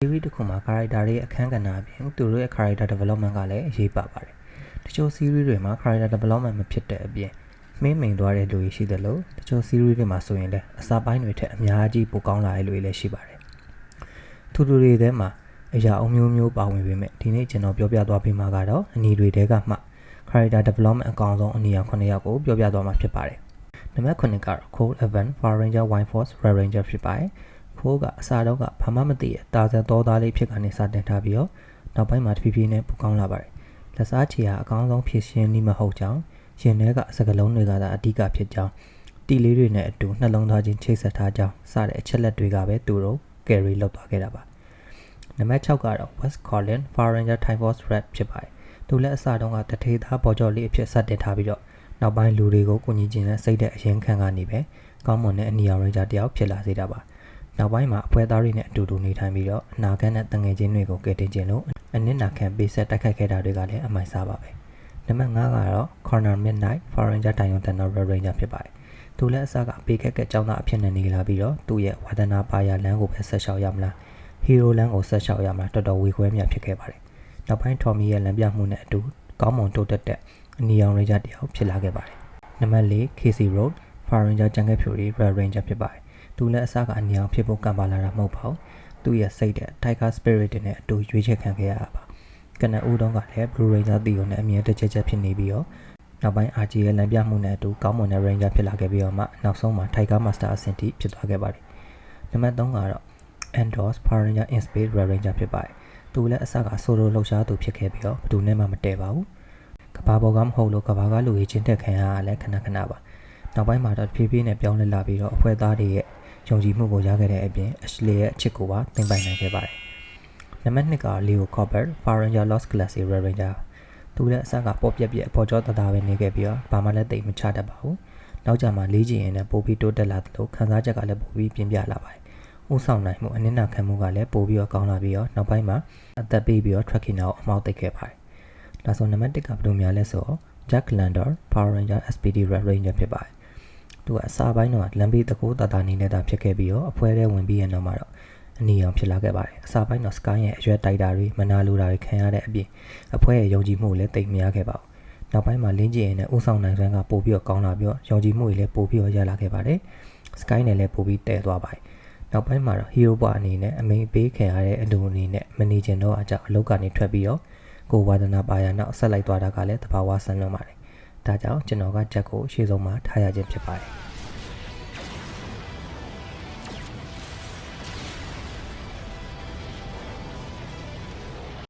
series တစ်ခုမှာ character တွေအခန်းကဏ္ဍအပြင်သူတို့ရဲ့ character development ကလည်းအရေးပါပါတယ်။တချို့ series တွေမှာ character development မဖြစ်တဲ့အပြင်မိန်သွားတဲ့လူတွေရှိတယ်လို့တချို့ series တွေမှာဆိုရင်လည်းအစပိုင်းတွေထက်အများကြီးပိုကောင်းလာတဲ့လူတွေလည်းရှိပါတယ်။သူတို့တွေထဲမှာအရာအမျိုးမျိုးပါဝင်ပေမဲ့ဒီနေ့ကျွန်တော်ပြောပြသွားပေးမှာကတော့အနီတွေတဲကမှ character development အကောင်ဆုံးအနီရောင်9ယောက်ကိုပြောပြသွားမှာဖြစ်ပါတယ်။နံပါတ်9ကတော့ Cold Event Power Ranger White Force Red Ranger ဖြစ်ပါတယ်။ဖိုးကအစားတော့ကဘာမှမသိတဲ့တာဇန်တော်သားလေးဖြစ်ကနေစတင်ထားပြီးတော့နောက်ပိုင်းမှာတဖြည်းဖြည်းနဲ့ပိုကောင်းလာပါတယ်။လက်စားချီဟာအကောင်းဆုံးဖြစ်ရှင်းလိမဟုတ်ကြောင်းရင်ထဲကစကလုံးတွေကသာအဓိကဖြစ်ကြောင်းတီလေးတွေနဲ့အတူနှလုံးသားချင်းချိတ်ဆက်ထားကြောင်းစတဲ့အချက်လက်တွေကပဲသူတို့ carry လုပ်သွားခဲ့တာပါ။နံပါတ်6ကတော့ West Colin Power Ranger Time Force Red ဖြစ်ပါတယ်။သူလည်းအစားတော့ကတထေးသားပေါ်ကျော်လေးအဖြစ်စတင်ထားပြီးတော့နောက်ပိုင်းလူတွေကိုကိုကြီးချင်းနဲ့စိတ်တဲ့အရင်ခံကနေပဲကောင်းမွန်တဲ့အနီရောင် Ranger တယောက်ဖြစ်လာစေတာပါ။နောက်ပိုင်းမှာအဖွဲသားတွေနဲ့အတူတူနေထိုင်ပြီးတော့အနာဂတ်နဲ့တငယ်ချင်းတွေကိုကယ်တင်ခြင်းလို့အနစ်နာခံပေးဆက်တိုက်ခိုက်ခဲ့တာတွေကလည်းအမိုက်စားပါပဲ။နံပါတ်5ကတော့ Corner Midnight Power Ranger Dion Thunder Red Ranger ဖြစ်ပါတယ်။သူလည်းအစားကပေးခက်ကကျောင်းသားအဖြစ်နဲ့နေလာပြီးတော့သူ့ရဲ့ဝါဒနာပါရလမ်းကိုပဲဆက်လျှောက်ရမလားဟီရိုလမ်းကိုဆက်လျှောက်ရမလားတော်တော်ဝေခွဲမြဖြစ်ခဲ့ပါတယ်။နောက်ပိုင်း Tommy ရဲ့လမ်းပြမှုနဲ့အတူကောင်းမွန်တိုးတက်တဲ့အနီရောင် Ranger တယောက်ဖြစ်လာခဲ့ပါတယ်။နံပါတ်4 Casey Road Power Ranger ကျန်ခဲ့ဖြူရီ Red Ranger ဖြစ်ပါတယ်။သူလည်းအစားကအနီရောင်ဖြစ်ဖို့ကံပါလာတာမဟုတ်ပါဘူး။သူ့ရဲ့စိတ်တဲ့ Tiger Spirit နဲ့အတူရွေးချယ်ခံခဲ့ရတာပါ။ကနဦးတုန်းကလည်း Blue Ranger တီကိုနဲ့အမြဲတချက်ဖြစ်နေပြီးတော့နောက်ပိုင်း RG ရဲ့လမ်းပြမှုနဲ့အတူကောင်းမွန်တဲ့ Ranger ဖြစ်လာခဲ့ပြီးတော့မှနောက်ဆုံးမှာ Tiger Master အဆင့်ထိဖြစ်သွားခဲ့ပါတယ်။နံပါတ်3ကတော့ Endos Power Ranger in Space Red Ranger ဖြစ်ပါတယ်။သူလည်းအစကဆိုလိုလှုပ်ရှားသူဖြစ်ခဲ့ပြီးတော့ဘယ်သူနဲ့မှမတည့်ပါဘူး။ကဘာပေါ်ကမဟုတ်လို့ကဘာကလူကြီးချင်းတက်ခံရတာလည်းခဏပါ။နောက်ပိုင်းမှာတော့ဖြည်းဖြည်းနဲ့ပြောင်းလဲလာပြီးတော့အဖွဲ့သားတွေရဲ့ယုံကြည်မှုကိုရခဲ့တဲ့အပြင် Ashley ရဲ့အချစ်ကိုပါသိမ်းပိုင်နိုင်ခဲ့ပါတယ်။နံပါတ်2က Leo Copper Power Ranger Lost Galaxy Red Ranger သူလည်းအစကပေါ်ပြက်အပေါ်ကျော်တပဲနေခဲ့ပြီးတော့ဘာမှလည်းတိတ်မချတတ်ပါဘူး။နောက်ကြမှာလေးချင်ရင်လည်းပိုပြီးတိုးတက်လာတယ်လို့ခံစားချက်ကလည်းပိုပြီးပြင်းပြလာပါတယ်။ဥဆောင်နိုင်မှုအနစ်နာခံမှုကလည်းပိုပြီးတော့ကောင်းလာပြီးတော့နောက်ပိုင်းမှာအသက်ပေးပြီးတော့ tracking ကိုအမောက်သိခဲ့ပါတယ်။ဒါဆိုနံပါတ်1ကဘယ်လိုများလဲဆိုတော့ Jack Landor Power Ranger SPD Red Ranger ဖြစ်ပါတယ်။သူကအစားပိုင်းတော့လမ်းဘေးတကိုးတာနေနေတာဖြစ်ခဲ့ပြီးတော့အဖွဲထဲဝင်ပြီးရနောက်မှာတော့အနီရောင်ဖြစ်လာခဲ့ပါတယ်အစာပိုင်းတော့ Sky ရဲ့အရွက်တိုက်တာတွေမနာလိုတာတွေခံရတဲ့အပြင်အဖွဲရဲ့ယုံကြည်မှုလည်းတိတ်မရခဲ့ပါဘူးနောက်ပိုင်းမှာလင်းကျင်ရင်လည်းဥဆောင်နိုင်စွမ်းကပို့ပြီးတော့ကောင်းလာပြီးတော့ယုံကြည်မှုတွေလည်းပို့ပြီးတော့ရလာခဲ့ပါတယ် Sky နဲ့လည်းပို့ပြီးတည့်သွားပါတယ်နောက်ပိုင်းမှာတော့ Hero ဘွားအနေနဲ့အမိန်ပေးခံရတဲ့အတူအနေနဲ့မနေချင်တော့အကြောင်းအလုပ်ကနေထွက်ပြီးတော့ကိုဝါဒနာပါရနောက်ဆက်လိုက်သွားတာကလည်းတဘာဝဆန်းလွန်ပါတယ်ဒါကြောင့်ကျွန်တော်ကချက်ကိုရှေ့ဆုံးမှာထားရခြင်းဖြစ်ပါတယ်